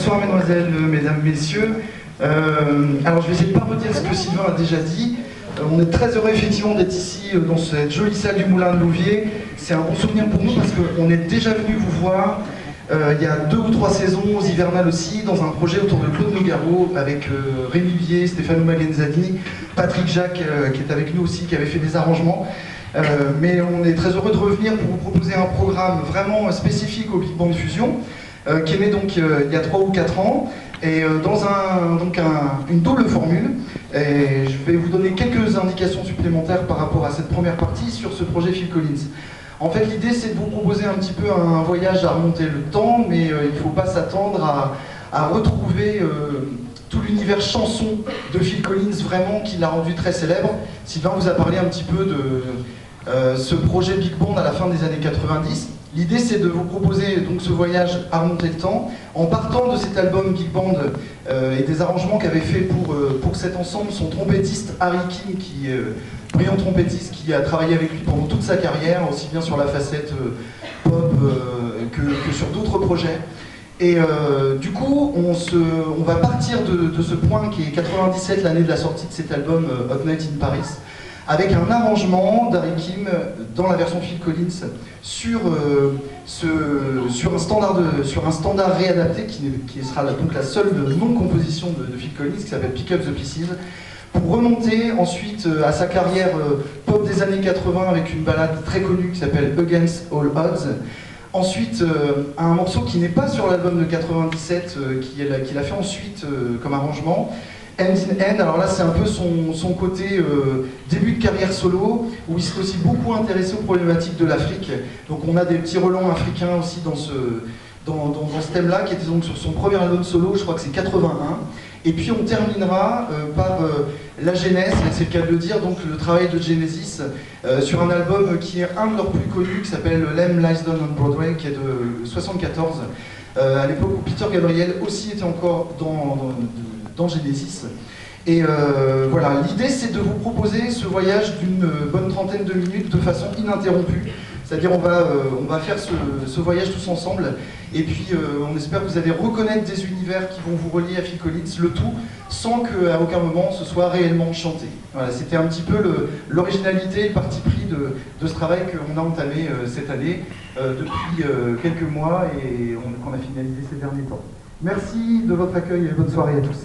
Bonsoir mesdemoiselles, mesdames, messieurs. Alors je vais essayer de ne pas redire ce que Sylvain a déjà dit. On est très heureux effectivement d'être ici dans cette jolie salle du Moulin de Louviers. C'est un bon souvenir pour nous parce qu'on est déjà venu vous voir il y a 2 ou 3 saisons, aux hivernales aussi, dans un projet autour de Claude Nougaro avec Rémi Vier, Stefano Magenzani, Patrick Jacques qui est avec nous aussi, qui avait fait des arrangements. Mais on est très heureux de revenir pour vous proposer un programme vraiment spécifique au Big Band Fusion, qui est né donc il y a 3 ou 4 ans, et dans une double formule. Et je vais vous donner quelques indications supplémentaires par rapport à cette première partie sur ce projet Phil Collins. En fait, l'idée c'est de vous proposer un petit peu un voyage à remonter le temps, mais il ne faut pas s'attendre à retrouver tout l'univers chanson de Phil Collins, vraiment, qui l'a rendu très célèbre. Sylvain vous a parlé un petit peu de ce projet Big Band à la fin des années 90. L'idée c'est de vous proposer donc ce voyage à remonter le temps, en partant de cet album Big Band et des arrangements qu'avait fait pour cet ensemble son trompettiste Harry Kim, qui brillant trompettiste qui a travaillé avec lui pendant toute sa carrière, aussi bien sur la facette pop que sur d'autres projets. Et du coup, on va partir de ce point qui est 97, l'année de la sortie de cet album Hot Night in Paris, avec un arrangement d'Harry Kim dans la version Phil Collins sur un standard réadapté qui sera donc la seule non-composition de Phil Collins, qui s'appelle Pick Up the Pieces, pour remonter ensuite à sa carrière pop des années 80 avec une ballade très connue qui s'appelle Against All Odds. Ensuite, un morceau qui n'est pas sur l'album de 97, qu'il a fait ensuite comme arrangement, Hand in Hand. Alors là, c'est un peu son côté début de carrière solo, où il s'est aussi beaucoup intéressé aux problématiques de l'Afrique. Donc on a des petits relents africains aussi dans ce thème-là, qui était donc sur son premier album solo, je crois que c'est 81. Et puis on terminera par la genèse, c'est le cas de le dire, donc le travail de Genesis sur un album qui est un de leurs plus connus, qui s'appelle Lamb Lies Down on Broadway, qui est de 74, à l'époque où Peter Gabriel aussi était encore dans Genesis. Et voilà, l'idée c'est de vous proposer ce voyage d'une bonne trentaine de minutes de façon ininterrompue. C'est-à-dire on va faire ce voyage tous ensemble, et puis on espère que vous allez reconnaître des univers qui vont vous relier à Phil Collins, le tout sans qu'à aucun moment ce soit réellement chanté. Voilà, c'était un petit peu l'originalité et le parti pris de ce travail qu'on a entamé cette année, depuis quelques mois, et qu'on a finalisé ces derniers temps. Merci de votre accueil et bonne soirée à tous.